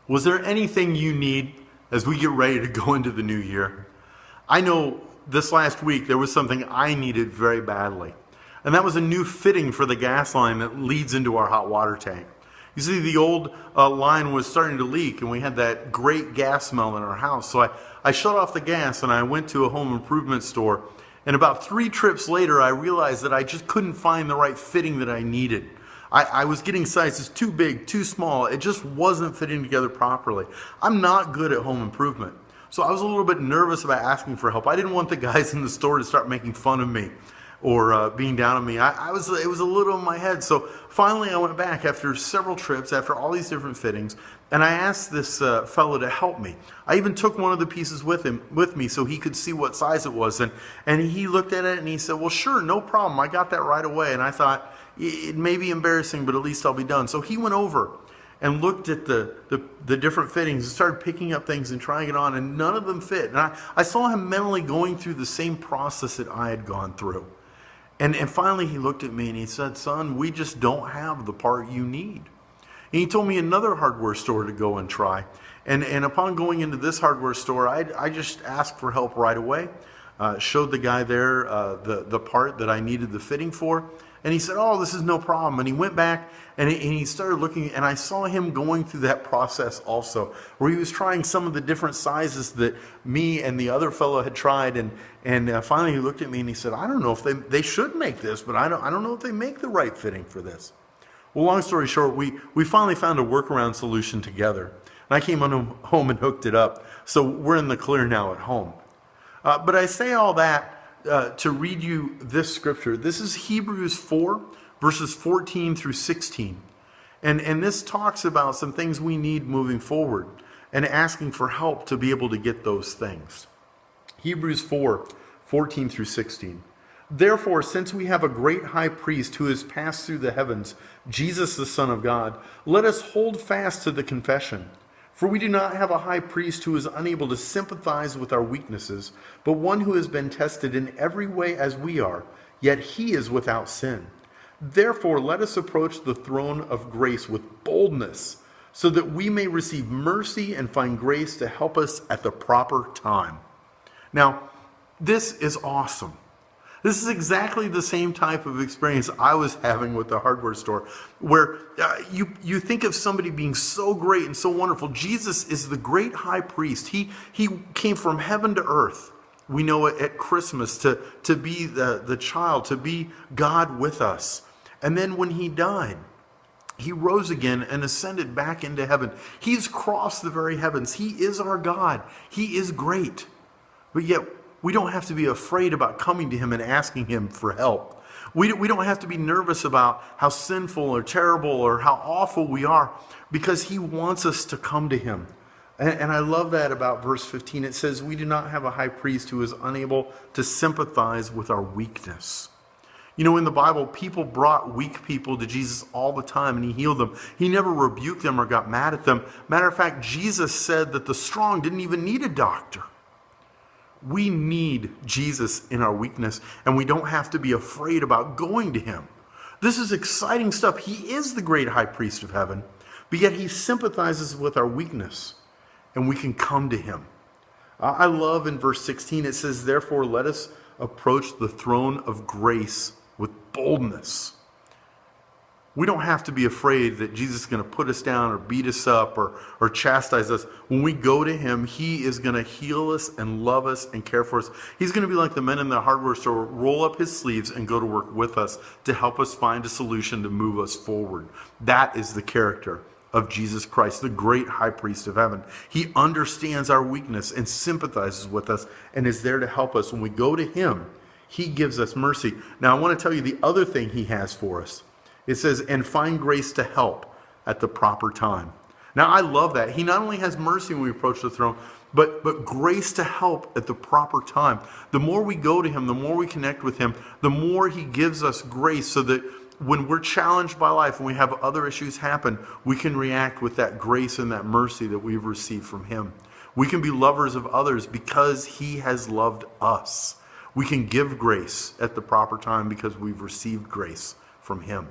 Was there anything you need as we get ready to go into the new year? I know this last week there was something I needed very badly, and that was a new fitting for the gas line that leads into our hot water tank. You see, the old line was starting to leak, and we had that great gas smell in our house. So I shut off the gas, and I went to a home improvement store. And about 3 trips later, I realized that I just couldn't find the right fitting that I needed. I was getting sizes too big, too small. It just wasn't fitting together properly. I'm not good at home improvement, so I was a little bit nervous about asking for help. I didn't want the guys in the store to start making fun of me or being down on me. It was a little in my head. So finally I went back after several trips, after all these different fittings, and I asked this fellow to help me. I even took one of the pieces with me so he could see what size it was. And he looked at it and he said, well, sure, no problem. I got that right away. And I thought, it may be embarrassing, but at least I'll be done. So he went over and looked at the different fittings and started picking up things and trying it on, and none of them fit. And I saw him mentally going through the same process that I had gone through. And finally he looked at me and he said, son, we just don't have the part you need. And he told me another hardware store to go and try. And upon going into this hardware store, I just asked for help right away. Showed the guy there the part that I needed the fitting for. And he said, oh, this is no problem. And he went back and he started looking, and I saw him going through that process also, where he was trying some of the different sizes that me and the other fellow had tried. And finally he looked at me and he said, I don't know if they should make this, but I don't know if they make the right fitting for this. Well, long story short, we finally found a workaround solution together. And I came home and hooked it up. So we're in the clear now at home. But I say all that to read you this scripture. This is Hebrews 4, verses 14 through 16. And this talks about some things we need moving forward and asking for help to be able to get those things. Hebrews 4, 14 through 16. Therefore, since we have a great high priest who has passed through the heavens, Jesus the Son of God, let us hold fast to the confession. For we do not have a high priest who is unable to sympathize with our weaknesses, but one who has been tested in every way as we are, yet he is without sin. Therefore, let us approach the throne of grace with boldness, so that we may receive mercy and find grace to help us at the proper time. Now, this is awesome. This is exactly the same type of experience I was having with the hardware store, where you think of somebody being so great and so wonderful. Jesus is the great high priest. He came from heaven to earth. We know it at Christmas to be the child, to be God with us. And then when he died, he rose again and ascended back into heaven. He's crossed the very heavens. He is our God. He is great. But yet, we don't have to be afraid about coming to him and asking him for help. We don't have to be nervous about how sinful or terrible or how awful we are, because he wants us to come to him. And I love that about verse 15. It says, we do not have a high priest who is unable to sympathize with our weakness. You know, in the Bible, people brought weak people to Jesus all the time, and he healed them. He never rebuked them or got mad at them. Matter of fact, Jesus said that the strong didn't even need a doctor. We need Jesus in our weakness, and we don't have to be afraid about going to him. This is exciting stuff. He is the great high priest of heaven, but yet he sympathizes with our weakness, and we can come to him. I love in verse 16, it says, therefore let us approach the throne of grace with boldness. We don't have to be afraid that Jesus is going to put us down or beat us up or chastise us. When we go to him, he is going to heal us and love us and care for us. He's going to be like the men in the hardware store, roll up his sleeves and go to work with us to help us find a solution to move us forward. That is the character of Jesus Christ, the great high priest of heaven. He understands our weakness and sympathizes with us and is there to help us. When we go to him, he gives us mercy. Now, I want to tell you the other thing he has for us. It says, and find grace to help at the proper time. Now, I love that. He not only has mercy when we approach the throne, but grace to help at the proper time. The more we go to him, the more we connect with him, the more he gives us grace so that when we're challenged by life and we have other issues happen, we can react with that grace and that mercy that we've received from him. We can be lovers of others because he has loved us. We can give grace at the proper time because we've received grace from him.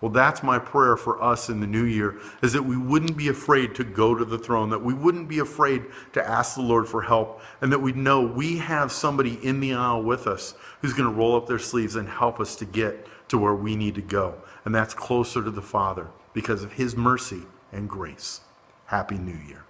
Well, that's my prayer for us in the new year, is that we wouldn't be afraid to go to the throne, that we wouldn't be afraid to ask the Lord for help, and that we know we have somebody in the aisle with us who's going to roll up their sleeves and help us to get to where we need to go. And that's closer to the Father because of his mercy and grace. Happy New Year.